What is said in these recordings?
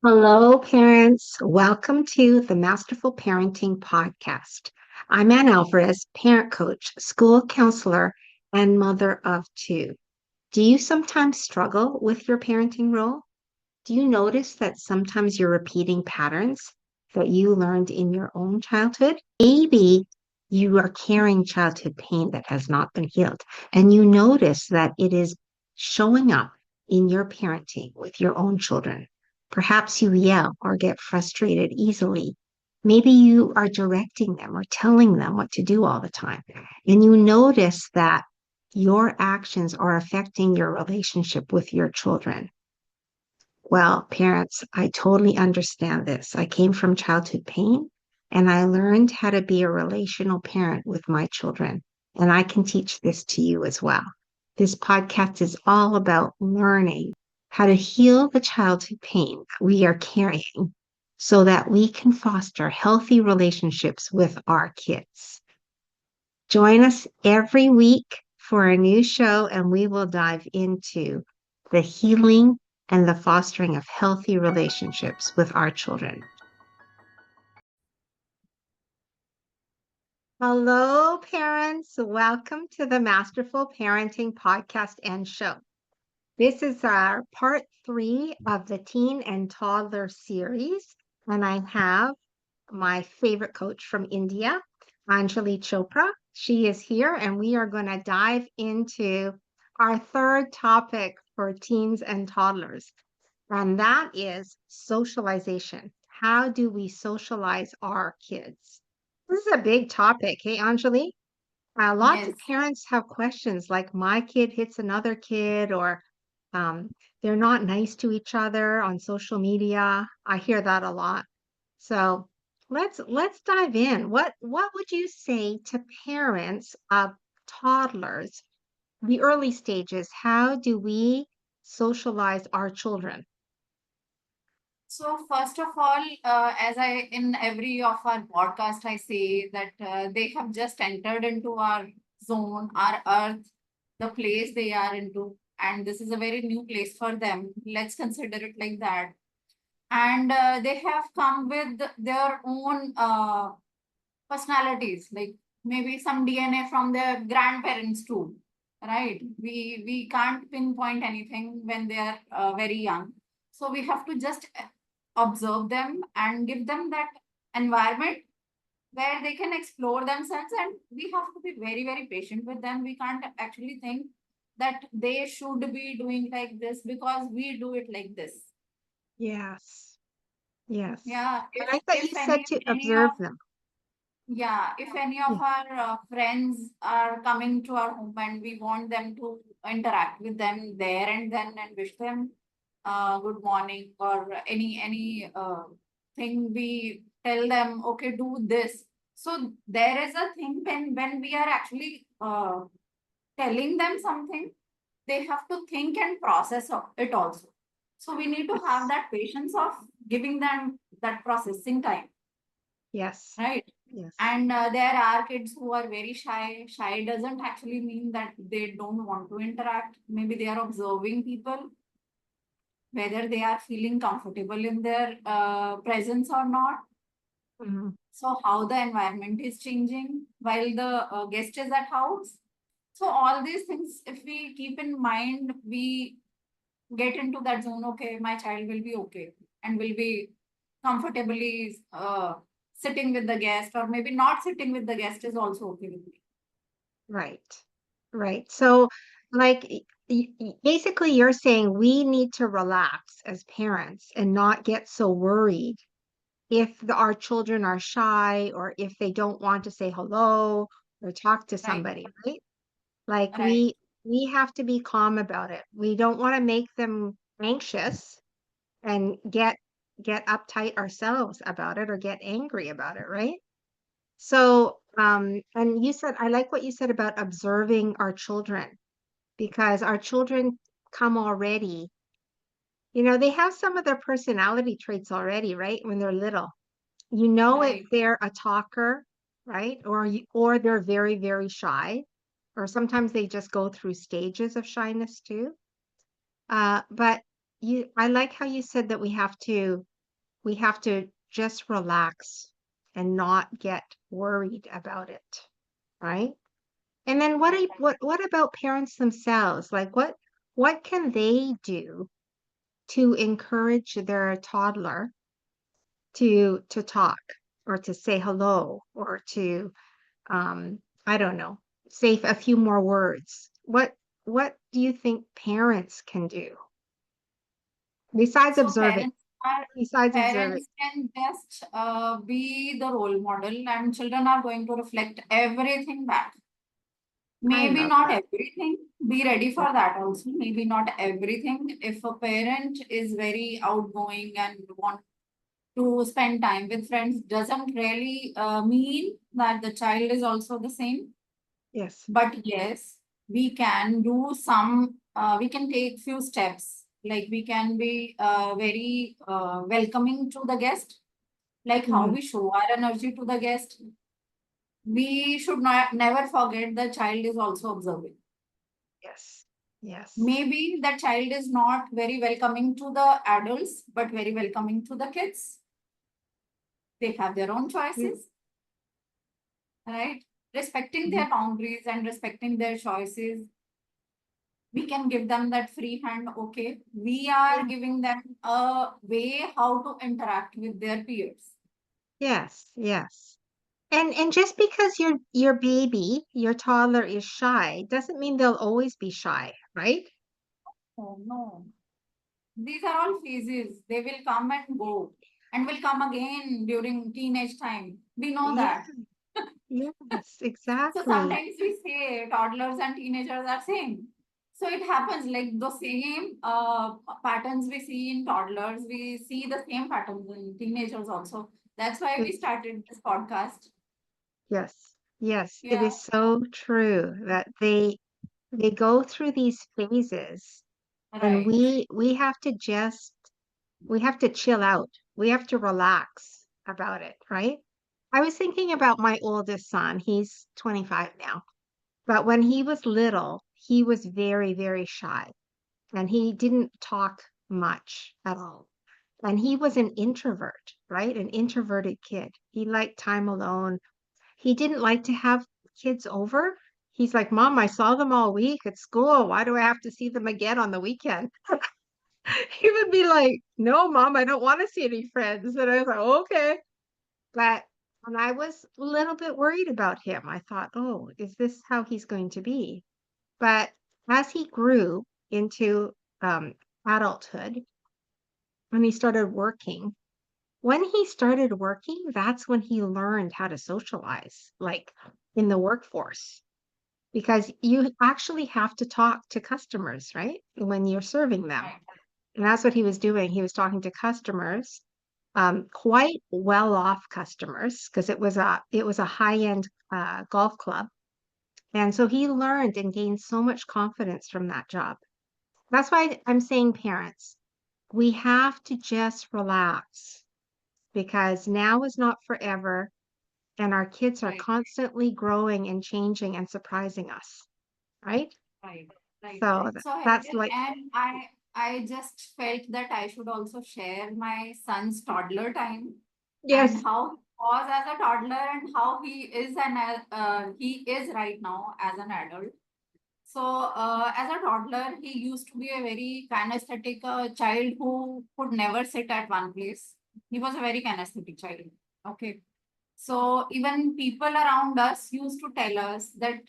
Hello, parents. Welcome to the Masterful Parenting Podcast. I'm Anne Alvares, parent coach, school counselor, and mother of two. Do you sometimes struggle with your parenting role? Do you notice that sometimes you're repeating patterns that you learned in your own childhood? Maybe you are carrying childhood pain that has not been healed, and you notice that it is showing up in your parenting with your own children. Perhaps you yell or get frustrated easily. Maybe you are directing them or telling them what to do all the time, and you notice that your actions are affecting your relationship with your children. Well, parents, I totally understand this. I came from childhood pain and I learned how to be a relational parent with my children. And I can teach this to you as well. This podcast is all about learning how to heal the childhood pain that we are carrying so that we can foster healthy relationships with our kids. Join us every week for a new show, and we will dive into the healing and the fostering of healthy relationships with our children. Hello, parents. Welcome to the Masterful Parenting Podcast and Show. This is our part three of the Teen and Toddler series, and I have my favorite coach from India, Anjali Chopra. She is here, and we are going to dive into our third topic for teens and toddlers, and that is socialization. How do we socialize our kids? This is a big topic. Hey, Anjali, lots of Yes. parents have questions like my kid hits another kid, or um, they're not nice to each other on social media. I hear that a lot. So let's dive in. What would you say to parents of toddlers, the early stages? How do we socialize our children? So first of all, as I in every of our podcast, I say that they have just entered into our zone, our earth, the place they are into, and this is a very new place for them. Let's consider it like that. And they have come with their own personalities, like maybe some DNA from their grandparents too, right? We can't pinpoint anything when they are very young, so we have to just observe them and give them that environment where they can explore themselves, and we have to be very very patient with them. We can't actually think that they should be doing like this because we do it like this. Yes, yes. Yeah, I if like that you if said to any of observe them. Yeah, if any Yeah. of our friends are coming to our home and we want them to interact with them there and then and wish them good morning, or any thing, we tell them, okay, do this. So there is a thing when we are actually telling them something, they have to think and process it also. So we need to have Yes. that patience of giving them that processing time, Yes. right? Yes. And there are kids who are very shy. Shy doesn't actually mean that they don't want to interact. Maybe they are observing people, whether they are feeling comfortable in their presence or not. Mhm. So, how the environment is changing while the guest is at house. So, all these things, if we keep in mind, we get into that zone. Okay, my child will be okay and will be comfortably sitting with the guest, or maybe not sitting with the guest is also okay with me. Right. Right. So, like, basically, you're saying we need to relax as parents and not get so worried if our children are shy or if they don't want to say hello or talk to Right, somebody, right? Like right, we have to be calm about it. We don't want to make them anxious and get uptight ourselves about it or get angry about it, right? So, and you said, I like what you said about observing our children because our children come already, they have some of their personality traits already, right? When they're little. You know if right. they're a talker, right? Or they're very, very shy, or sometimes they just go through stages of shyness too. But I like how you said that we have to. we have to just relax and not get worried about it, right? And then Right, right. what about parents themselves? Like what can they do to encourage their toddler to talk or to say hello or to I don't know, say a few more words? What do you think parents can do besides So observing? Besides observing. parents can just be the role model, and children are going to reflect everything back. I Maybe love not that. everything. Be ready Yeah. for that also. Maybe not everything. If a parent is very outgoing and want to spend time with friends, doesn't really mean that the child is also the same. Yes. But yes, we can do some, we can take few steps. Like we can be very welcoming to the guest, like how Mhm. we show our energy to the guest. We should not never forget the child is also observing. Yes. Yes. Maybe the child is not very welcoming to the adults, but very welcoming to the kids. They have their own Yeah. choices, right? Respecting Mhm. their boundaries and respecting their choices, we can give them that free hand. Okay, we Yeah. are giving them a way how to interact with their peers. Yes. Yes. And just because your baby, your toddler is shy, doesn't mean they'll always be shy, right? Oh no, these are all phases. They will come and go and will come again during teenage time. We know Yeah. that. Yes, So exactly. sometimes we say toddlers and teenagers are same. So it happens like the same patterns we see in toddlers, we see the same patterns in teenagers also. That's why we It's started this podcast. yes. Yes, it Yeah, is so true that they go through these phases and right. we have to just we have to chill out. We have to relax about it, right? I was thinking about my oldest son. He's 25 now. But when he was little, he was very, very shy and he didn't talk much at all. And he was an introvert, right? An introverted kid. He liked time alone. He didn't like to have kids over. He's like, Mom, I saw them all week at school. Why do I have to see them again on the weekend? He would be like, No, Mom, I don't want to see any friends. And I was like, Okay. But when I was a little bit worried about him, I thought, Oh, is this how he's going to be? But as he grew into adulthood, when he started working, when he started working, that's when he learned how to socialize, like in the workforce, because you actually have to talk to customers, right? When you're serving them. Right. And that's what he was doing. He was talking to customers, quite well-off customers, because it was a high-end golf club. And so he learned and gained so much confidence from that job. That's why I'm saying, parents, we have to just relax because now is not forever, and our kids are Right. constantly growing and changing and surprising us, right? Right, right, So right. So that's Helen, like, and I just felt that I should also share my son's toddler time and yes, how he was as a toddler and how he is right now as an adult. So as a toddler, he used to be a very kinesthetic child who could never sit at one place. He was a very kinesthetic child. Okay. So even people around us used to tell us that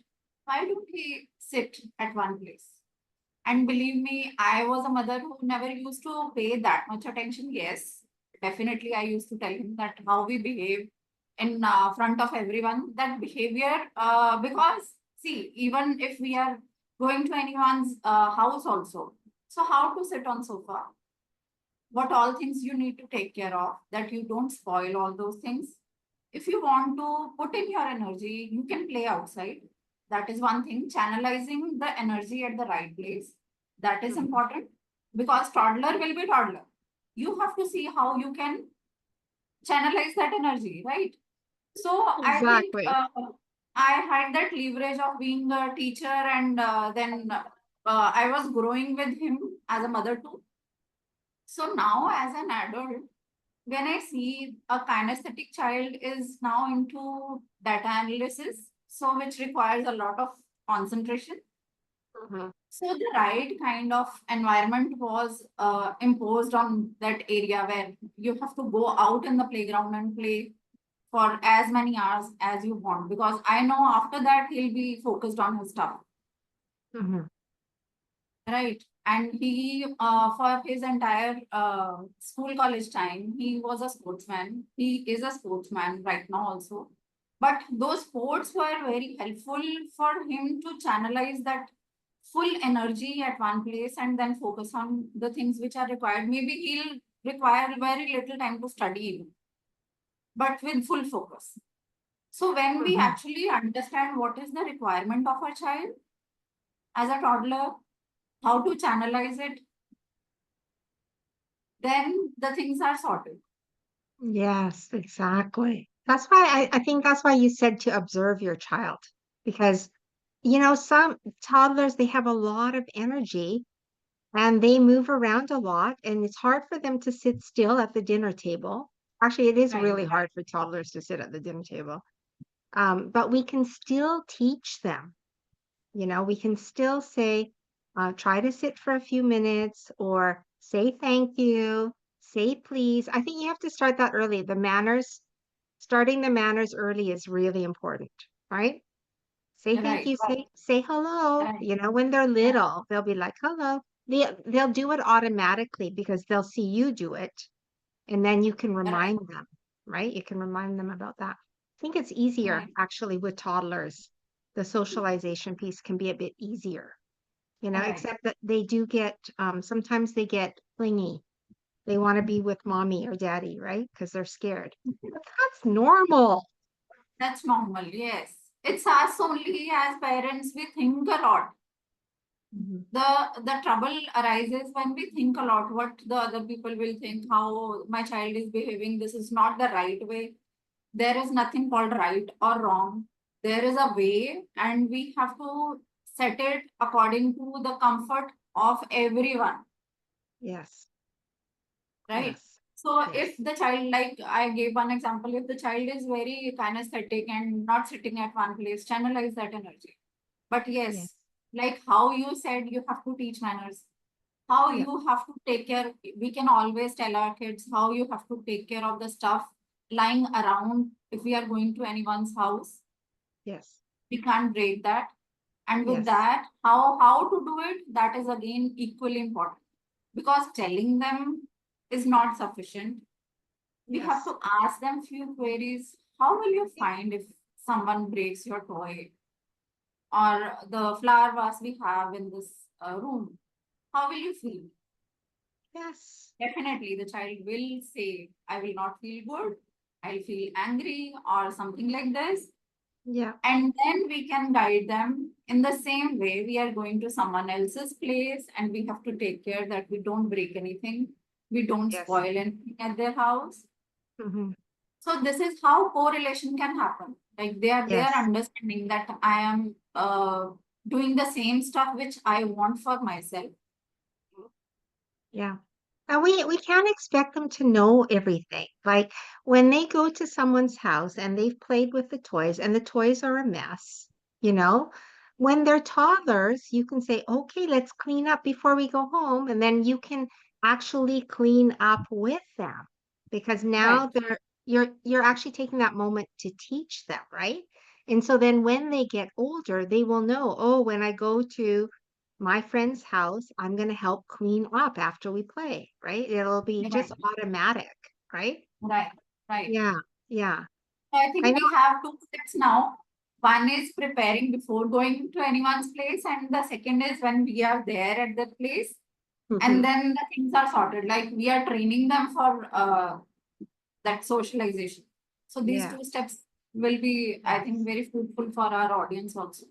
why don't he sit at one place? And believe me, I was a mother who never used to pay that much attention. Yes, definitely, I used to tell him that how we behave in front of everyone, that behavior, because see, even if we are going to anyone's house also, so how to sit on sofa? What all things you need to take care of, that you don't spoil all those things. If you want to put in your energy, you can play outside. That is one thing. Channelizing the energy at the right place. That is mhm, important because toddler will be toddler. You have to see how you can channelize that energy, right? So I think exactly. I had that leverage of being a teacher, and then I was growing with him as a mother too. So now, as an adult, when I see a kinesthetic child is now into data analysis, so which requires a lot of concentration. Mhm. So the right kind of environment was imposed on that area where you have to go out in the playground and play for as many hours as you want. Because I know after that he'll be focused on his stuff, Mhm. right? And he, for his entire school college time, he was a sportsman. He is a sportsman right now also. But those sports were very helpful for him to channelize that full energy at one place and then focus on the things which are required. Maybe he'll require very little time to study, but with full focus. So when we Mhm. actually understand what is the requirement of a child as a toddler, how to channelize it, then the things are sorted. Yes, exactly. That's why I think that's why you said to observe your child because, some toddlers, they have a lot of energy and they move around a lot, and it's hard for them to sit still at the dinner table. Actually, it is Right, really hard for toddlers to sit at the dinner table. But we can still teach them. We can still say, try to sit for a few minutes or say thank you, say please. I think you have to start that early. Starting the manners early is really important, right? Say thank right, you, say hello. right, When they're right, little, they'll be like, hello. They'll do it automatically because they'll see you do it. And then you can right, remind them, right? You can remind them about that. I think it's easier right, actually with toddlers. The socialization piece can be a bit easier, right. except that they do get, sometimes they get clingy. They want to be with mommy or daddy, right? Because they're scared. But that's normal. That's normal, yes. It's us only as parents, we think a lot. Mhm. The trouble arises when we think a lot what the other people will think, how my child is behaving. This is not the right way. There is nothing called right or wrong. There is a way, and we have to set it according to the comfort of everyone, Yes, right? yes, So if yes, the child, like I gave one example, if the child is very kinesthetic and not sitting at one place, channelize that energy. But yes, yes, like how you said, you have to teach manners, how yeah, you have to take care. We can always tell our kids how you have to take care of the stuff lying around. If we are going to anyone's house, yes, we can't break that. And with yes, that, how to do it, that is again equally important, because telling them is not sufficient. We have yes, to ask them few queries. How will you yeah, find if someone breaks your toy or the flower vase we have in this room? How will you feel? yes, Definitely, the child will say, I will not feel good, I'll feel angry, or something like this. yeah, And then we can guide them in the same way. We are going to someone else's place and we have to take care that we don't break anything, we don't yes, spoil anything at their house. hmm, So this is how correlation can happen. Like they are yes. understanding that I am doing the same stuff which I want for myself. Yeah. And we can't expect them to know everything. Like when they go to someone's house and they've played with the toys and the toys are a mess, you know, when they're toddlers, you can say, "Okay, let's clean up before we go home." And then you can actually clean up with them because Right, now you're actually taking that moment to teach them, right? And so then when they get older, they will know, "Oh, when I go to my friend's house, I'm going to help clean up after we play, right? It'll be right, just automatic, right? right, right. Yeah, yeah. So I I think know. we have two steps now. One is preparing before going to anyone's place, and the second is when we are there at that place, and Mhm. then the things are sorted. Like we are training them for that socialization. So these Yeah, two steps will be, I think, yes. very fruitful for our audience also.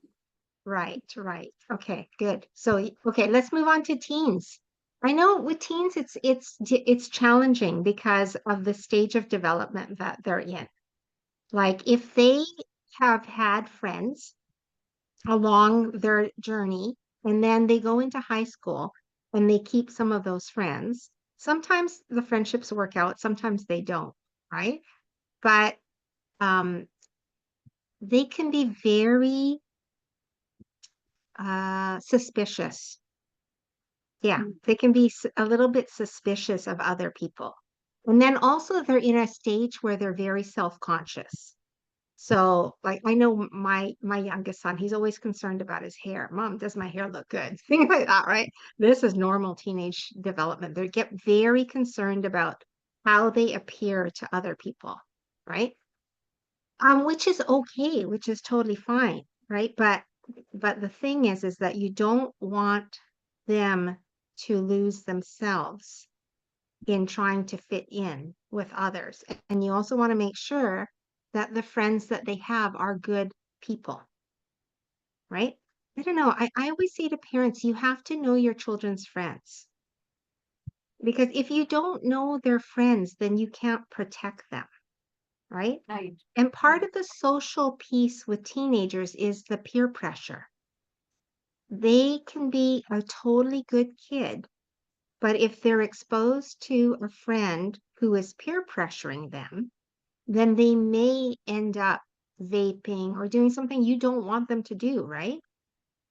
Right, right. Okay, good. So, okay, let's move on to teens. I know with teens, it's challenging because of the stage of development that they're in. Like if they have had friends along their journey and then they go into high school and they keep some of those friends. Sometimes the friendships work out, sometimes they don't, right? But um, they can be very suspicious. Yeah, Mm. they can be a little bit suspicious of other people. And then also they're in a stage where they're very self-conscious. So, like, I know my youngest son, he's always concerned about his hair. Mom, does my hair look good? Things like that, right? This is normal teenage development. They get very concerned about how they appear to other people, right? Which is okay, which is totally fine, right? But the thing is that you don't want them to lose themselves in trying to fit in with others. And you also want to make sure that the friends that they have are good people, right? I don't know. I always say to parents, you have to know your children's friends because if you don't know their friends, then you can't protect them, right? Right. And part Right. of the social piece with teenagers is the peer pressure. They can be a totally good kid, but if they're exposed to a friend who is peer pressuring them, then they may end up vaping or doing something you don't want them to do, right?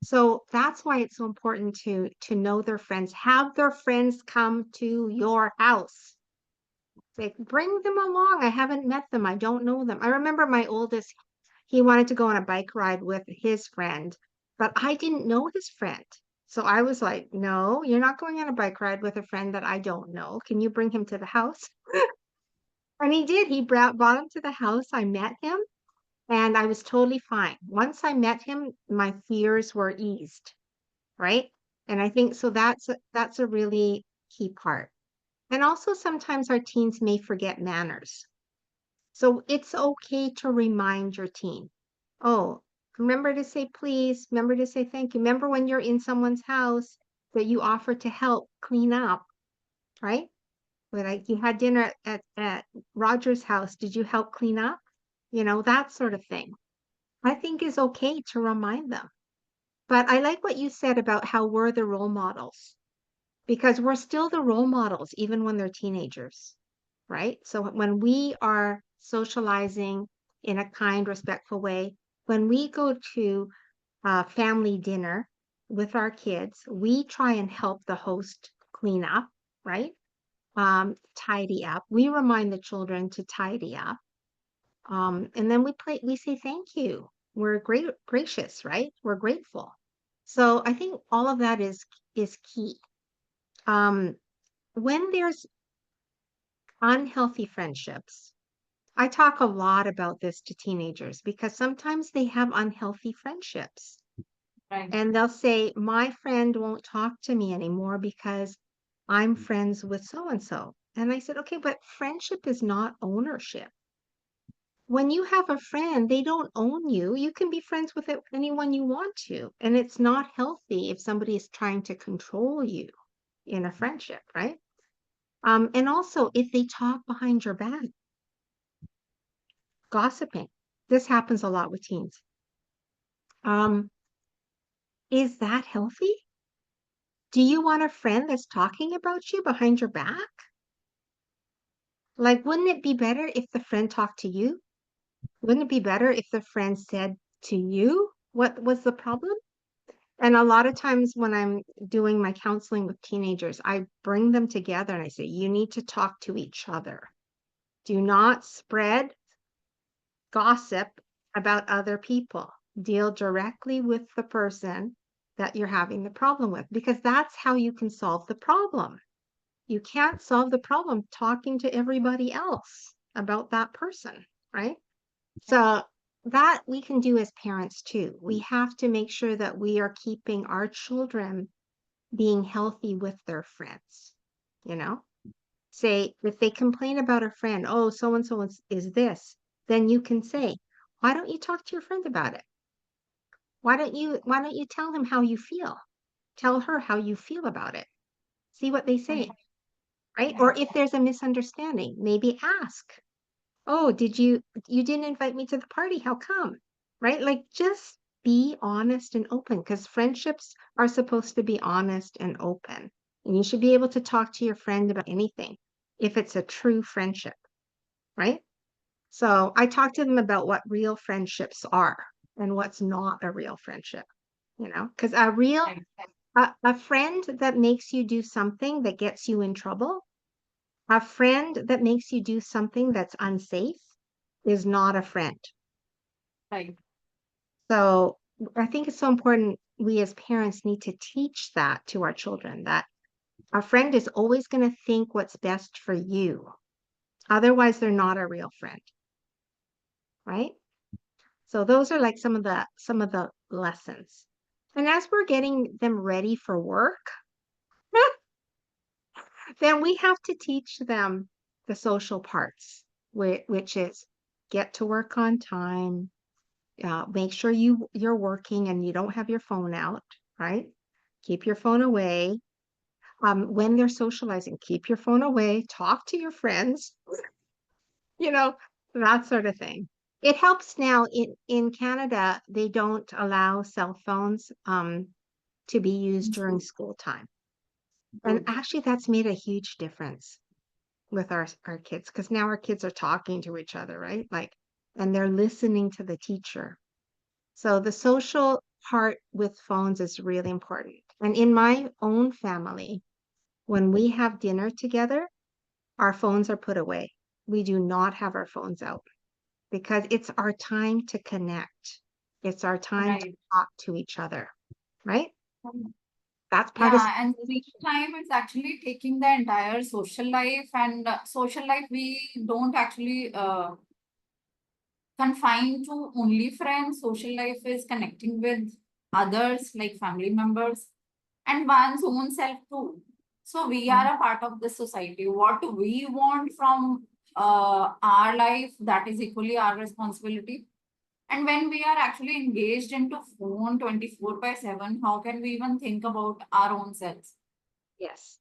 So that's why it's so important to know their friends. Have their friends come to your house. Like bring them along. I haven't met them. I don't know them. I remember my oldest, he wanted to go on a bike ride with his friend, but I didn't know his friend. So I was like, no, you're not going on a bike ride with a friend that I don't know. Can you bring him to the house? And he did. He brought him to the house. I met him and I was totally fine. Once I met him, my fears were eased, right? And I think so that's a really key part. And also sometimes our teens may forget manners. So it's okay to remind your teen. Oh, remember to say please, remember to say thank you. Remember when you're in someone's house that you offer to help clean up, right? Like you had dinner at Roger's house, did you help clean up? You know, that sort of thing. I think is okay to remind them. But I like what you said about how we're the role models because we're still the role models even when they're teenagers, right? So when we are socializing in a kind, respectful way, when we go to family dinner with our kids, we try and help the host clean up, right? Tidy up. We remind the children to tidy up. And then we say thank you. We're gracious, right? We're grateful. So I think all of that is key. Um, when there's unhealthy friendships, I talk a lot about this to teenagers because sometimes they have unhealthy friendships. Right. And they'll say, my friend won't talk to me anymore because I'm friends with so and so. And I said, okay, but friendship is not ownership. When you have a friend, they don't own you. You can be friends with anyone you want to. And it's not healthy if somebody is trying to control you in a friendship, right? And also, if they talk behind your back, gossiping, this happens a lot with teens. Um, is that healthy? Do you want a friend that's talking about you behind your back? Like, wouldn't it be better if the friend talked to you? Wouldn't it be better if the friend said to you what was the problem? And a lot of times when I'm doing my counseling with teenagers, I bring them together and I say, you need to talk to each other. Do not spread gossip about other people. Deal directly with the person that you're having the problem with, because that's how you can solve the problem. You can't solve the problem talking to everybody else about that person, right? So that we can do as parents too. We have to make sure that we are keeping our children being healthy with their friends, you know? Say, if they complain about a friend, oh, so and so is this, then you can say, why don't you talk to your friend about it? Why don't you tell him how you feel? Tell her how you feel about it. See what they Right. say, right? Or Right. if there's a misunderstanding, maybe ask, oh, you didn't invite me to the party. How come? Right? Like just be honest and open because friendships are supposed to be honest and open. And you should be able to talk to your friend about anything if it's a true friendship, right? So I talk to them about what real friendships are and what's not a real friendship, because Right, right, a friend that makes you do something that gets you in trouble, a friend that makes you do something that's unsafe is not a friend. right, So I think it's so important we as parents need to teach that to our children that a friend is always going to think what's best for you. Otherwise, they're not a real friend, right? So those are like some of the lessons. And as we're getting them ready for work, then we have to teach them the social parts, which is get to work on time, make sure you're working and you don't have your phone out, right? Keep your phone away. When they're socializing, keep your phone away, talk to your friends, you know, that sort of thing. It helps now in Canada, they don't allow cell phones to be used during school time. And good. actually that's made a huge difference with our kids because now our kids are talking to each other, right? Like, and they're listening to the teacher. So the social part with phones is really important. And in my own family, when we have dinner together, our phones are put away. We do not have our phones out because it's our time to connect. It's our time to Right. talk to each other, right? That's part of Yeah, and screen socialization. time is actually taking the entire social life, and social life we don't actually confined to only friends. Social life is connecting with others like family members and one's own self too. So we Mhm. are a part of the society. What we want from our life, that is equally our responsibility. And when we are actually engaged into phone 24 by 7, how can we even think about our own selves? Yes.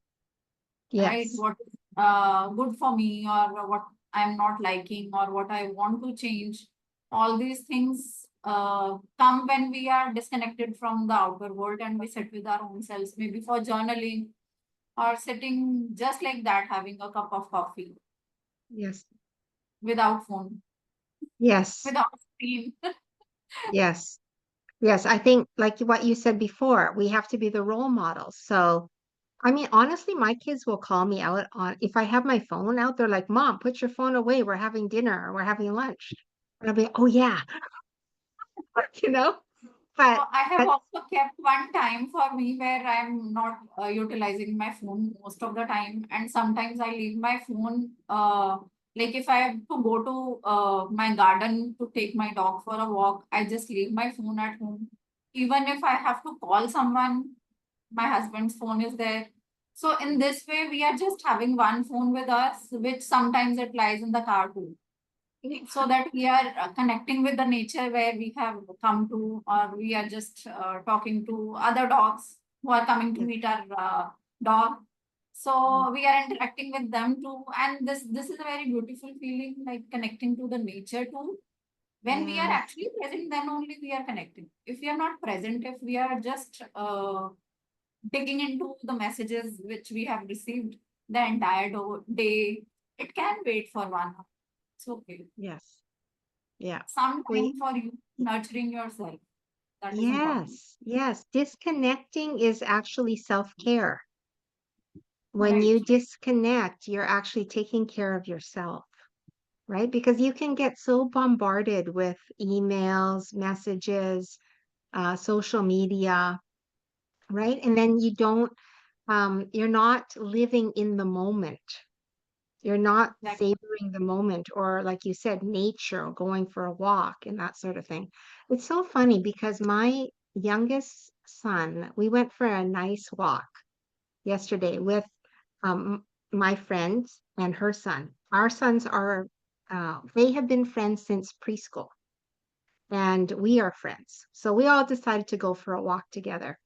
Right? Yes. What is good for me, or what I'm not liking, or what I want to change. All these things come when we are disconnected from the outer world and we sit with our own selves, maybe for journaling or sitting just like that, having a cup of coffee Yes. without phone, Yes. without screen. Yes. Yes. I think like what you said before, we have to be the role models. So I mean, honestly, my kids will call me out on if I have my phone out, they're like, Mom, put your phone away. We're having dinner or we're having lunch. And I'll be, oh yeah, you know, So but I have but also kept one time for me where I'm not utilizing my phone most of the time, and sometimes I leave my phone. Like if I have to go to my garden to take my dog for a walk, I just leave my phone at home. Even if I have to call someone, my husband's phone is there. So in this way, we are just having one phone with us, which sometimes it lies in the car too, so that we are connecting with the nature where we have come to, or we are just talking to other dogs who are coming to yes, meet our dog. So we are interacting with them too, and this is a very beautiful feeling, like connecting to the nature too. When we are yes, actually present, then only we are connecting. If we are not present, if we are just digging into the messages which we have received the entire day, it can wait for 1 hour. It's okay. yes, yeah. Some We time for you nurturing yourself. That is important. yes, yes. Disconnecting is actually self-care. When Right. you disconnect, you're actually taking care of yourself, right? Because you can get so bombarded with emails, messages, social media, right? And then you're not living in the moment. You're not That savoring the moment, or like you said, nature, going for a walk and that sort of thing. It's so funny because my youngest son, we went for a nice walk yesterday with um, my friend and her son. Our sons they have been friends since preschool, and we are friends. So we all decided to go for a walk together,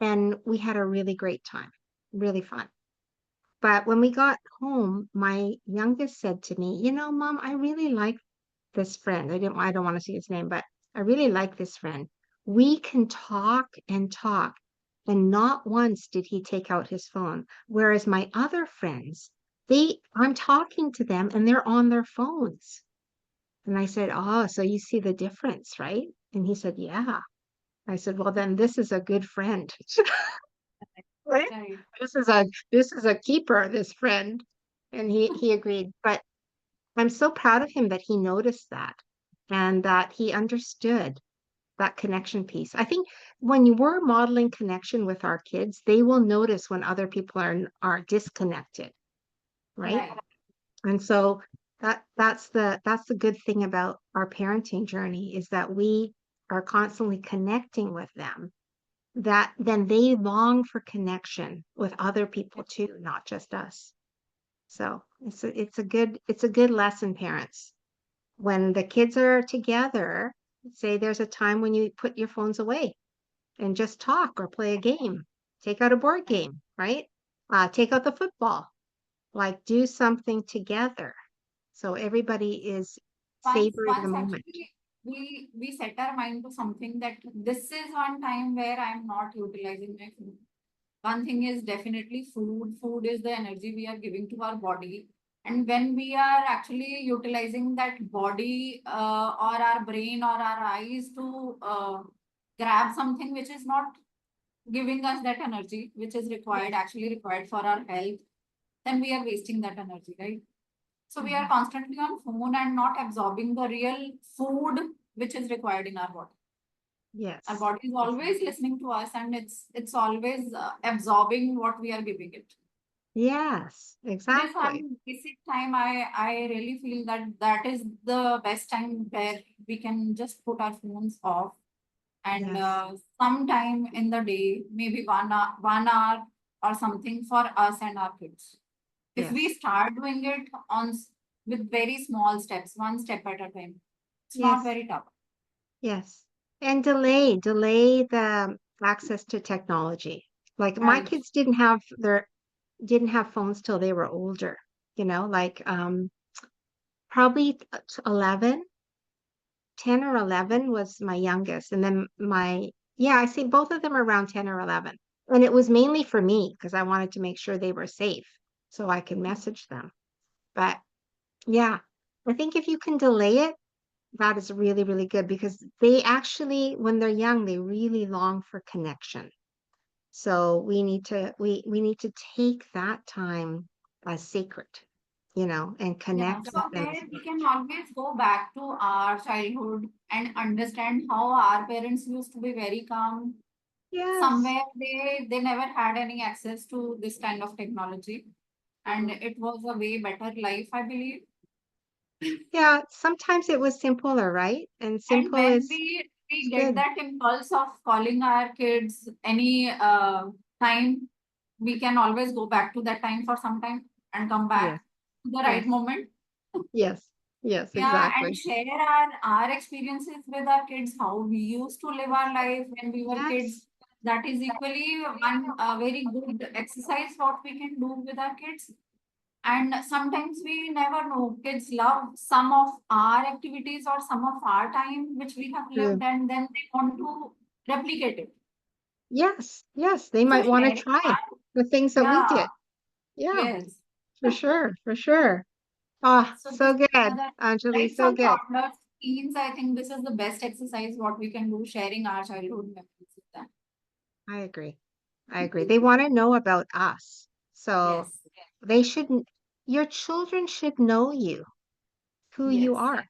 and we had a really great time, really fun. But when we got home, my youngest said to me, Mom, I really like this friend. I don't want to say his name, but I really like this friend. We can talk and talk. And not once did he take out his phone. Whereas my other friends, I'm talking to them and they're on their phones. And I said, "Oh, so you see the difference, right?" And he said, "Yeah." I said, "Well, then this is a good friend." Right? Right. This is a keeper, this friend. And he agreed. But I'm so proud of him that he noticed that and that he understood that connection piece. I think when you were modeling connection with our kids, they will notice when other people are disconnected, right? Right. And so that's the good thing about our parenting journey is that we are constantly connecting with them. That then they long for connection with other people too, not just us. So it's a good lesson, parents. When the kids are together, say there's a time when you put your phones away and just talk or play a game. Take out a board game, right? Take out the football. Like do something together. So everybody is savoring the Once moment. actually we set our mind to something that this is one time where I'm not utilizing my food. One thing is definitely food. Food is the energy we are giving to our body. And when we are actually utilizing that body or our brain or our eyes to grab something which is not giving us that energy, which is required, Yes. actually required for our health, then we are wasting that energy, right? So we are Mhm. constantly on phone and not absorbing the real food which is required in our body. Our Yes. body is Exactly. always listening to us and it's always absorbing what we are giving it. Yes, This exactly. one basic time, I really feel that that is the best time where we can just put our phones off and Yes. sometime in the day, maybe 1 hour or something for us and our kids. If we Yes. start doing it with very small steps, one step at a time, it's not Yes. very tough. Yes. And delay the access to technology. Like my Right. kids didn't have phones till they were older, like probably 11, 10 or 11 was my youngest. And then yeah, I see both of them are around 10 or 11. And it was mainly for me because I wanted to make sure they were safe so I can message them. But yeah, I think if you can delay it, that is really, really good because they actually, when they're young, they really long for connection. So we need to take that time as sacred, and Yeah. connect with So them as there we can much. always go back to our childhood and understand how our parents used to be very calm. Yes. Somewhere they never had any access to this kind of technology. And Mhm. it was a way better life, I believe. Yeah, sometimes it was simpler, right? And And simple when is we get good. that impulse of calling our kids any time, we can always go back to that time for some time and come Yes. back to the right Yes. moment. Yes. Yes, Yeah, and exactly. share our experiences with our kids, how we used to live our life when we were kids. Yes. That is equally one very good exercise what we can do with our kids. And sometimes we never know. Kids love some of our activities or some of our time which we have lived, True. and then they want to replicate it. Yes. Yes. They So might want to sharing try our, the things that we yeah, did. Yeah, yes. for sure. For sure. Ah, So this so is good, another, Anjali. right So from good. toddlers, teens, I think this is the best exercise what we can do, sharing our childhood memories with them. I agree. I agree. They want to know about us. So Yes, they shouldn't, your children should know you, who you yes. are,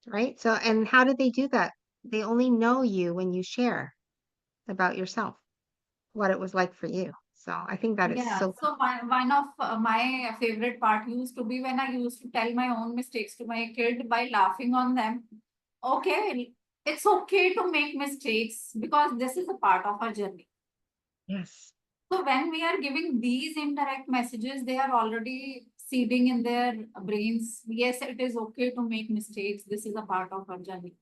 right? So, and how do they do that? They only know you when you share about yourself, what it was like for you. So I think that is Yeah, so so one of my favorite part used to be when I used to tell my own mistakes to my kid by laughing on them. Okay, it's okay to make mistakes because this is a part of our journey. yes. So when we are giving these indirect messages, they are already seeding in their brains. Yes, it is okay to make mistakes. This is a part of our journey.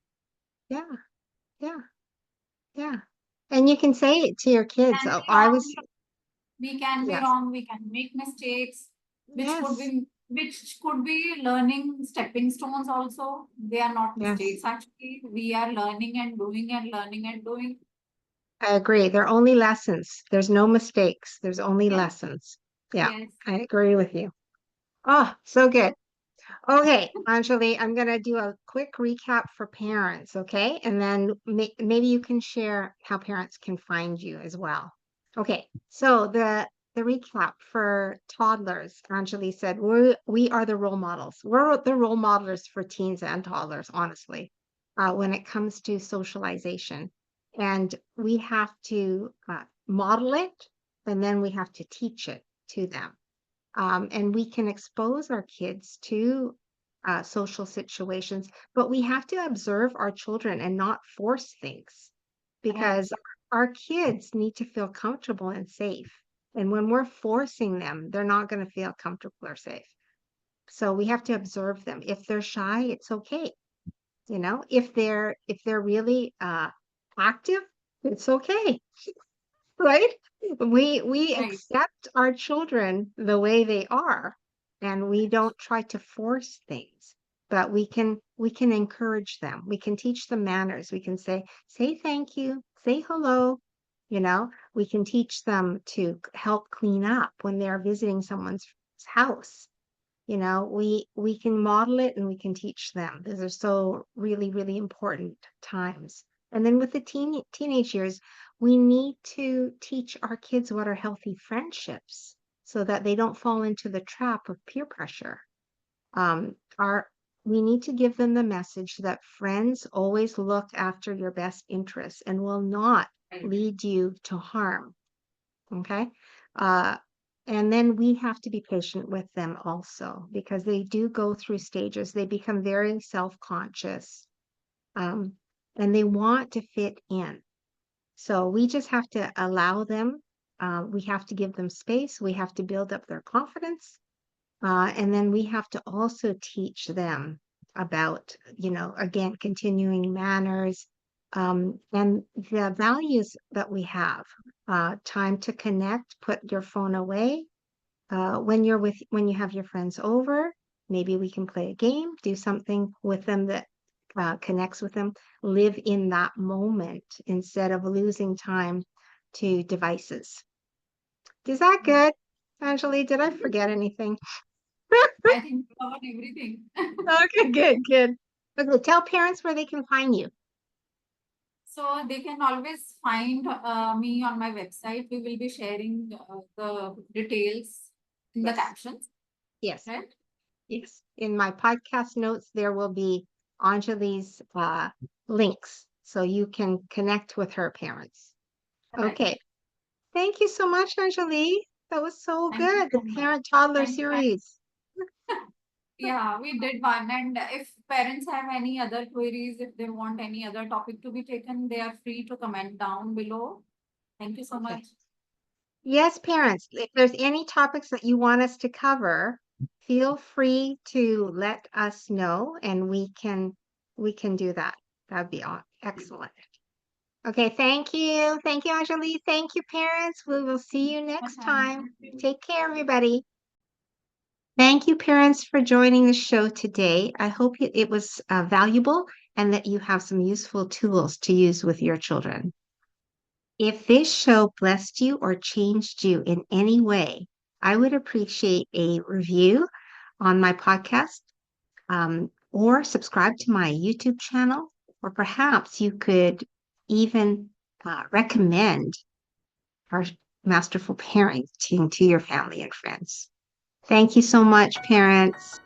Yeah, yeah, yeah. And you can say it to your kids. Can Oh, be I wrong. was, We can be yes, wrong. We can make mistakes, yes, which could be learning stepping stones. Also, they are not yes, mistakes. Actually, we are learning and doing and learning and doing. I agree. They're only lessons. There's no mistakes. There's only Yeah, lessons. Yeah, yes. I agree with you. Oh, so good. Okay, Anjali, I'm going to do a quick recap for parents, okay? And then maybe you can share how parents can find you as well. Okay, so the recap for toddlers, Anjali said, we are the role models. We're the role models for teens and toddlers, honestly, when it comes to socialization. And we have to model it, and then we have to teach it to them. And we can expose our kids to social situations, but we have to observe our children and not force things Right. because our kids need to feel comfortable and safe. And when we're forcing them, they're not going to feel comfortable or safe. So we have to observe them. If they're shy, it's okay. You know, if they're really active, it's okay, right? We Right. accept our children the way they are, and we don't try to force things, but we can encourage them. We can teach them manners. We can say thank you, say hello. You know, we can teach them to help clean up when they're visiting someone's house. You know, we can model it and we can teach them. Those are so really, really important times. And then with the teenage years, we need to teach our kids what are healthy friendships so that they don't fall into the trap of peer pressure. Our We need to give them the message that friends always look after your best interests and will not Right. lead you to harm. Okay. Uh, and then we have to be patient with them also because they do go through stages. They become very self-conscious, um, and they want to fit in. So we just have to allow them. We have to give them space. We have to build up their confidence. And then we have to also teach them about, again, continuing manners, and the values that we have. Time to connect, put your phone away. When you have your friends over, maybe we can play a game, do something with them that connects with them, live in that moment instead of losing time to devices. Is that Right. good, Anjali? Did I forget anything? I think we covered everything. Okay, good, good. Okay, tell parents where they can find you. So they can always find me on my website. We will be sharing the details in the Yes, captions, yes, right? yes. In my podcast notes, there will be Anjali's links so you can connect with her parents. Right. Okay, thank you so much, Anjali. That was so Thank you good. The so much. parent toddler Thank series. Yeah, we did one. And if parents have any other queries, if they want any other topic to be taken, they are free to comment down below. Thank you so Okay. much. Yes, parents, if there's any topics that you want us to cover, feel free to let us know and we can do that. That'd be excellent. Okay, thank you. Thank you, Anjali. Thank you, parents. We will see you Much, next Anne. time. Thank you. Take care, everybody. Thank you, parents, for joining the show today. I hope it was valuable and that you have some useful tools to use with your children. If this show blessed you or changed you in any way, I would appreciate a review on my podcast, or subscribe to my YouTube channel, or perhaps you could even recommend our masterful parenting to your family and friends. Thank you so much, parents.